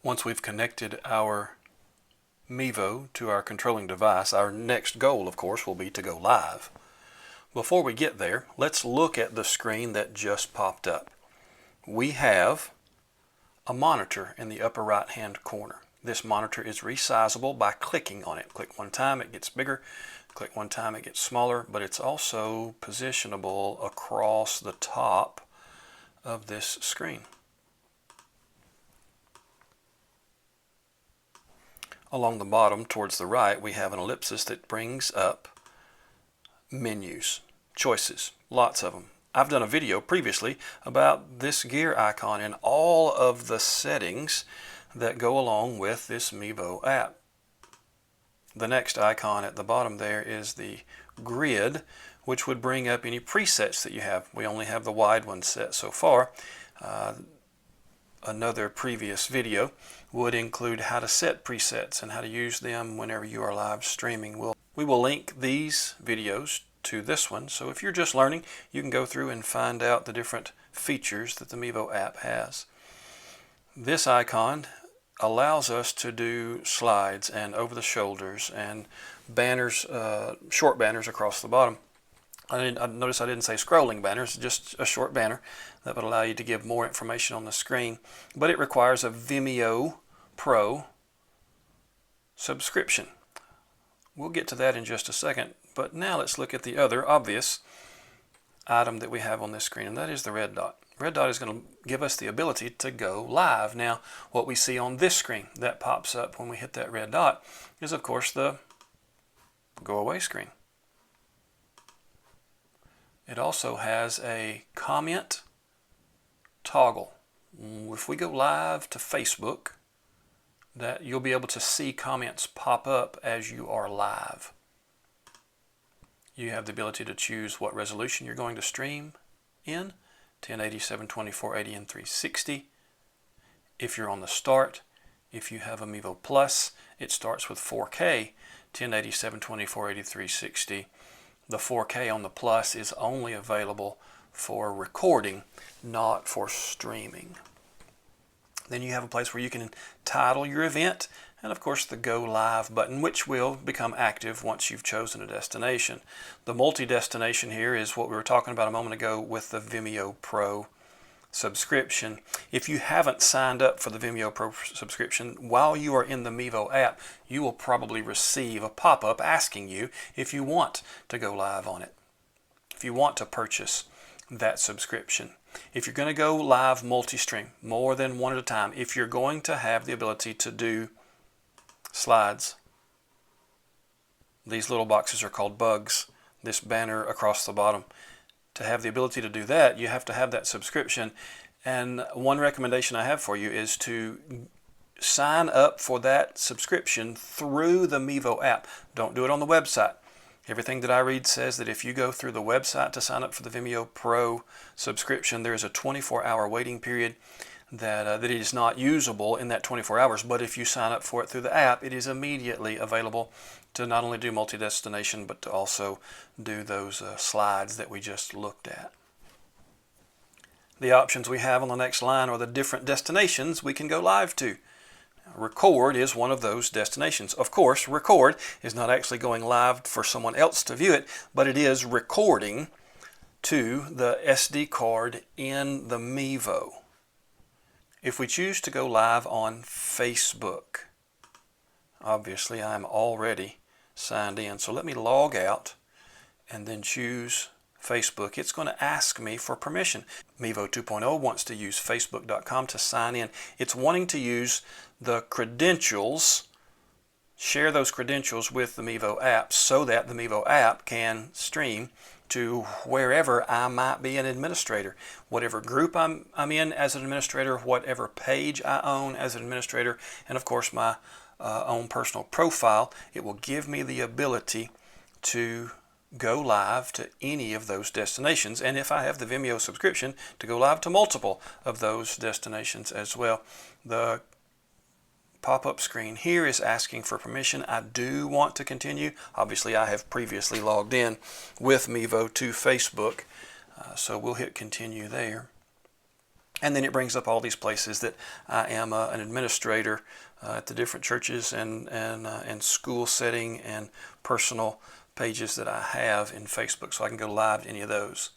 Once we've connected our Mevo to our controlling device, our next goal, of course, will be to go live. Before we get there, let's look at the screen that just popped up. We have a monitor in the upper right hand corner. This monitor is resizable by clicking on it. Click one time, it gets bigger. Click one time, it gets smaller, but it's also positionable across the top of this screen. Along the bottom towards the right, we have an ellipsis that brings up menus, choices, lots of them. I've done a video previously about this gear icon and all of the settings that go along with this Mevo app. The next icon at the bottom there is the grid, which would bring up any presets that you have. We only have the wide one set so far. Another previous video would include how to set presets and how to use them whenever you are live streaming. We will link these videos to this one, so if you're just learning, you can go through and find out the different features that the Mevo app has. This icon allows us to do slides and over the shoulders and banners, short banners across the bottom. I notice I didn't say scrolling banners, just a short banner that would allow you to give more information on the screen, but it requires a Vimeo Pro subscription. We'll get to that in just a second, but now let's look at the other obvious item that we have on this screen, and that is the red dot. Red dot is going to give us the ability to go live. Now, what we see on this screen that pops up when we hit that red dot is, of course, the go away screen. It also has a comment toggle. If we go live to Facebook, that you'll be able to see comments pop up as you are live. You have the ability to choose what resolution you're going to stream in, 1080, 720, 480, and 360. If you're on the start, if you have a Mevo Plus, it starts with 4K, 1080, 720, 480, 360. The 4K on the Plus is only available for recording, not for streaming. Then you have a place where you can title your event, and of course the Go Live button, which will become active once you've chosen a destination. The multi-destination here is what we were talking about a moment ago with the Vimeo Pro subscription. If you haven't signed up for the Vimeo Pro subscription, while you are in the Mevo app, you will probably receive a pop-up asking you if you want to go live on it, if you want to purchase that subscription. If you're going to go live multi-stream, more than one at a time, if you're going to have the ability to do slides, these little boxes are called bugs, this banner across the bottom. To have the ability to do that, you have to have that subscription. And one recommendation I have for you is to sign up for that subscription through the Mevo app. Don't do it on the website. Everything that I read says that if you go through the website to sign up for the Vimeo Pro subscription, there is a 24-hour waiting period that it is not usable in that 24 hours. But if you sign up for it through the app, it is immediately available to not only do multi-destination, but to also do those slides that we just looked at. The options we have on the next line are the different destinations we can go live to. Record is one of those destinations. Of course, record is not actually going live for someone else to view it, but it is recording to the SD card in the Mevo. If we choose to go live on Facebook, obviously I'm already signed in, so let me log out and then choose Facebook. It's going to ask me for permission. Mevo 2.0 wants to use facebook.com to sign in. It's wanting to use the credentials, share those credentials with the Mevo app so that the Mevo app can stream to wherever I might be an administrator. Whatever group I'm in as an administrator, whatever page I own as an administrator, and of course my own personal profile, it will give me the ability to go live to any of those destinations, and if I have the Vimeo subscription, to go live to multiple of those destinations as well. The pop-up screen here is asking for permission. I do want to continue. Obviously I have previously logged in with Mevo to Facebook, so we'll hit continue there. And then it brings up all these places that I am an administrator at the different churches and school setting and personal pages that I have in Facebook, so I can go live to any of those.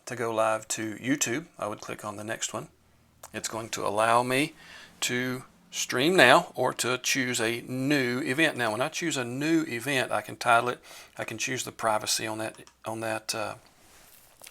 To go live to YouTube, I would click on the next one. It's going to allow me to stream now or to choose a new event. Now, when I choose a new event, I can title it, I can choose the privacy on that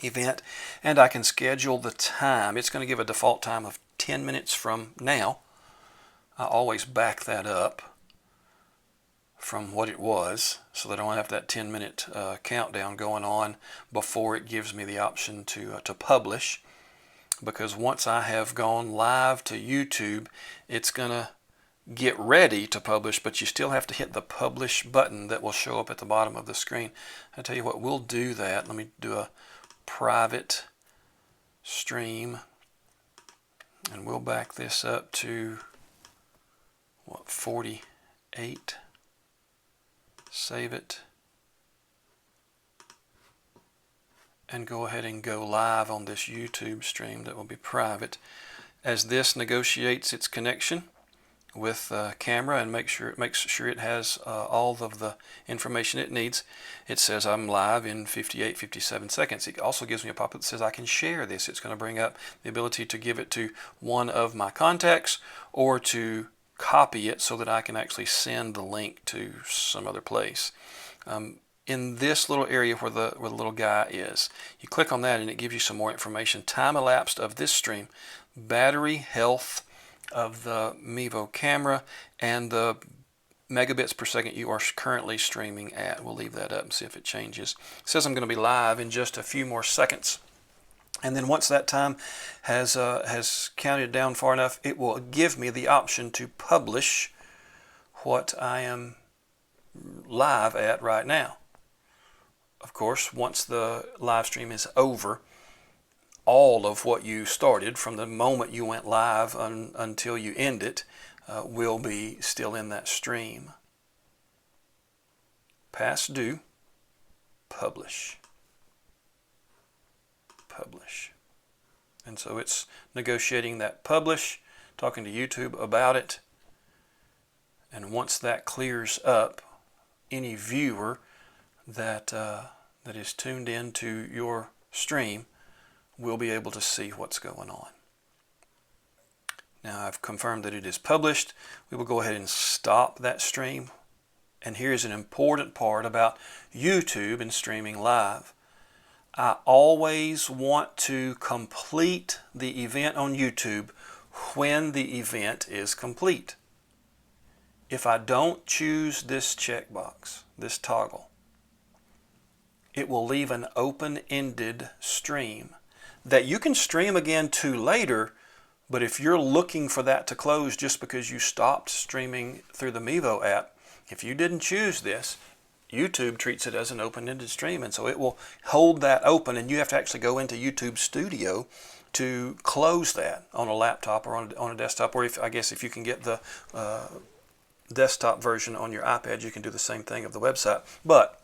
event, and I can schedule the time. It's going to give a default time of 10 minutes from now. I always back that up from what it was so that I don't have that 10-minute countdown going on before it gives me the option to publish, because once I have gone live to YouTube, it's going to get ready to publish, but you still have to hit the publish button that will show up at the bottom of the screen. I tell you what, we'll do that. Let me do a private stream, and we'll back this up to 48. Save it and go ahead and go live on this YouTube stream that will be private. As this negotiates its connection with camera and makes sure it has all of the information it needs, it says I'm live in 57 seconds. It also gives me a pop-up that says I can share this. It's going to bring up the ability to give it to one of my contacts or to copy it so that I can actually send the link to some other place. In this little area where the little guy is, you click on that and it gives you some more information. Time elapsed of this stream, battery health of the Mevo camera, and the megabits per second you are currently streaming at. We'll leave that up and see if it changes. It says I'm going to be live in just a few more seconds. And then once that time has counted down far enough, it will give me the option to publish what I am live at right now. Of course, once the live stream is over, all of what you started from the moment you went live until you end it will be still in that stream. Past due, publish. Publish. And so it's negotiating that publish, talking to YouTube about it, and once that clears up, any viewer that is tuned in to your stream will be able to see what's going on. Now I've confirmed that it is published. We will go ahead and stop that stream. And here's an important part about YouTube and streaming live. I always want to complete the event on YouTube when the event is complete. If I don't choose this checkbox, this toggle, it will leave an open-ended stream that you can stream again to later, but if you're looking for that to close just because you stopped streaming through the Mevo app, if you didn't choose this, YouTube treats it as an open-ended stream, and so it will hold that open, and you have to actually go into YouTube Studio to close that on a laptop or on a desktop, or I guess if you can get the desktop version on your iPad, you can do the same thing of the website. But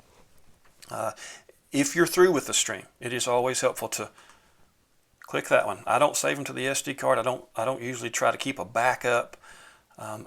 if you're through with the stream, it is always helpful to click that one. I don't save them to the SD card. I don't usually try to keep a backup.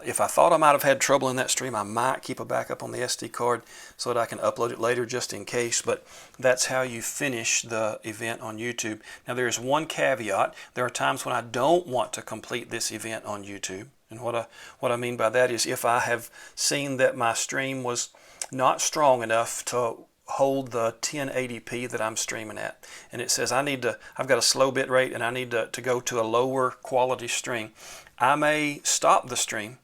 If I thought I might have had trouble in that stream, I might keep a backup on the SD card so that I can upload it later just in case, but that's how you finish the event on YouTube. Now there is one caveat. There are times when I don't want to complete this event on YouTube, and what I mean by that is if I have seen that my stream was not strong enough to hold the 1080p that I'm streaming at, and it says I've got a slow bit rate and I need to go to a lower quality stream, I may stop the stream,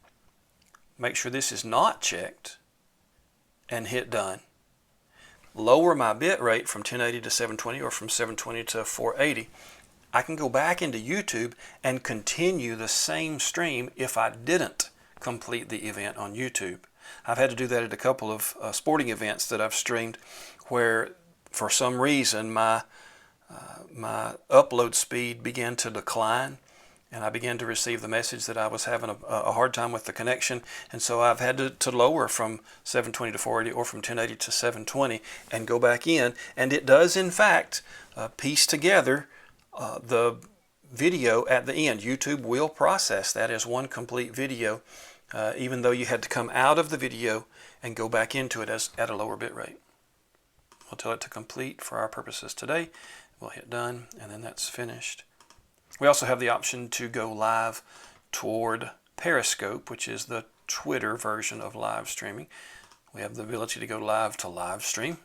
make sure this is not checked, and hit done. Lower my bit rate from 1080 to 720 or from 720 to 480. I can go back into YouTube and continue the same stream if I didn't complete the event on YouTube. I've had to do that at a couple of sporting events that I've streamed where for some reason my upload speed began to decline, and I began to receive the message that I was having a hard time with the connection, and so I've had to lower from 720 to 480 or from 1080 to 720 and go back in, and it does in fact piece together the video at the end. YouTube will process that as one complete video, even though you had to come out of the video and go back into it at a lower bit rate. We'll tell it to complete for our purposes today. We'll hit done, and then that's finished. We also have the option to go live toward Periscope, which is the Twitter version of live streaming. We have the ability to go live to live stream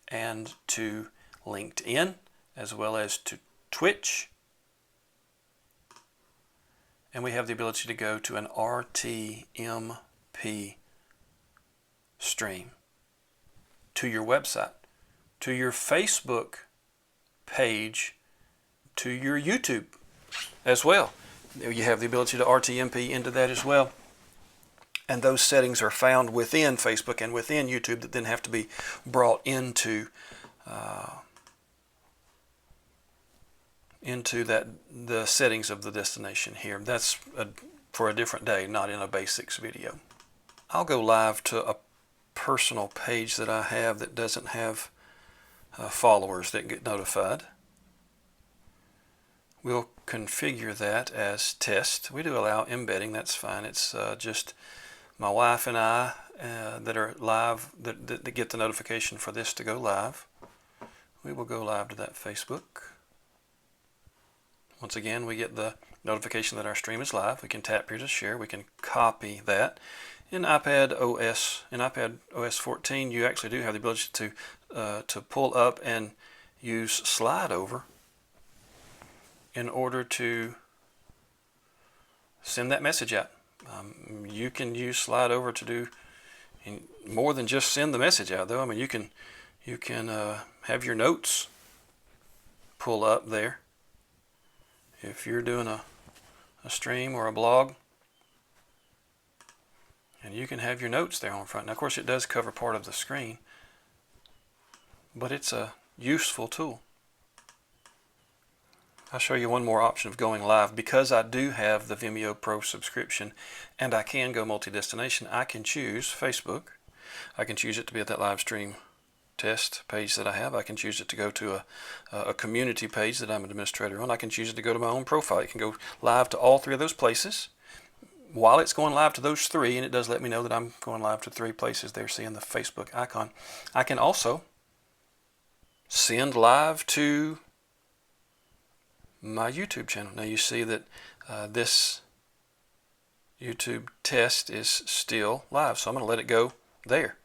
and to LinkedIn, as well as to Twitch. And we have the ability to go to an RTMP stream to your website, to your Facebook page, to your YouTube as well. You have the ability to RTMP into that as well. And those settings are found within Facebook and within YouTube that then have to be brought into the settings of the destination here. That's for a different day, not in a basics video. I'll go live to a personal page that I have that doesn't have followers that get notified. We'll configure that as test. We do allow embedding, that's fine. It's just my wife and I that are live, that get the notification for this to go live. We will go live to that Facebook. Once again, we get the notification that our stream is live. We can tap here to share. We can copy that. In iPad OS 14, you actually do have the ability to pull up and use slide over in order to send that message out. You can use slide over to do more than just send the message out, though. I mean, you can have your notes pull up there. If you're doing a stream or a blog, and you can have your notes there on front. Now, of course, it does cover part of the screen, but it's a useful tool. I'll show you one more option of going live. Because I do have the Vimeo Pro subscription and I can go multi-destination, I can choose Facebook. I can choose it to be at that live stream test page that I have. I can choose it to go to a community page that I'm an administrator on. I can choose it to go to my own profile. It can go live to all three of those places. While it's going live to those three, and it does let me know that I'm going live to 3 places there, seeing the Facebook icon, I can also send live to my YouTube channel. Now you see that this YouTube test is still live, so I'm going to let it go there.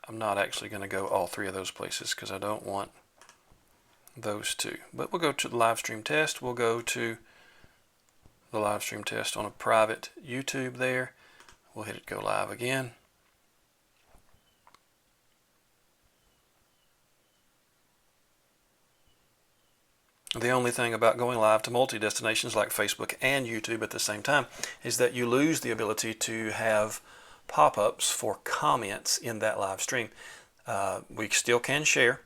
I'm not actually going to go all 3 of those places because I don't want those 2. But we'll go to the live stream test. We'll go to the live stream test on a private YouTube there. We'll hit it go live again. The only thing about going live to multi-destinations like Facebook and YouTube at the same time is that you lose the ability to have pop-ups for comments in that live stream. We still can share.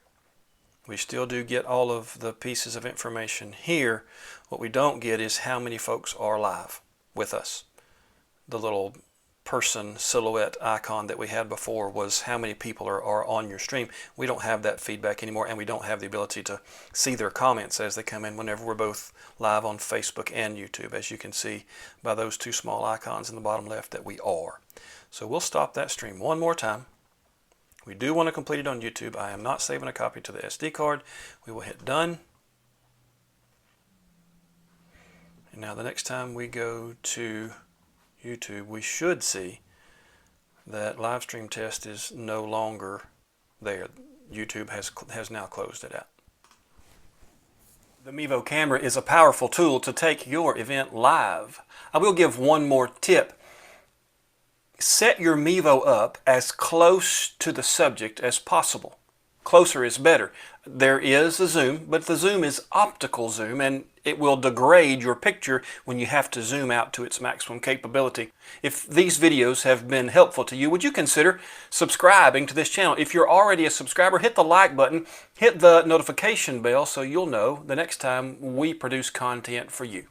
We still do get all of the pieces of information here. What we don't get is how many folks are live with us. The little person silhouette icon that we had before was how many people are on your stream. We don't have that feedback anymore, and we don't have the ability to see their comments as they come in whenever we're both live on Facebook and YouTube, as you can see by those 2 small icons in the bottom left that we are. So we'll stop that stream one more time. We do want to complete it on YouTube. I am not saving a copy to the SD card. We will hit done. And now the next time we go to YouTube, we should see that live stream test is no longer there. YouTube has now closed it out. The Mevo camera is a powerful tool to take your event live. I will give one more tip. Set your Mevo up as close to the subject as possible. Closer is better. There is a zoom, but the zoom is optical zoom, and it will degrade your picture when you have to zoom out to its maximum capability. If these videos have been helpful to you, would you consider subscribing to this channel? If you're already a subscriber, hit the like button, hit the notification bell so you'll know the next time we produce content for you.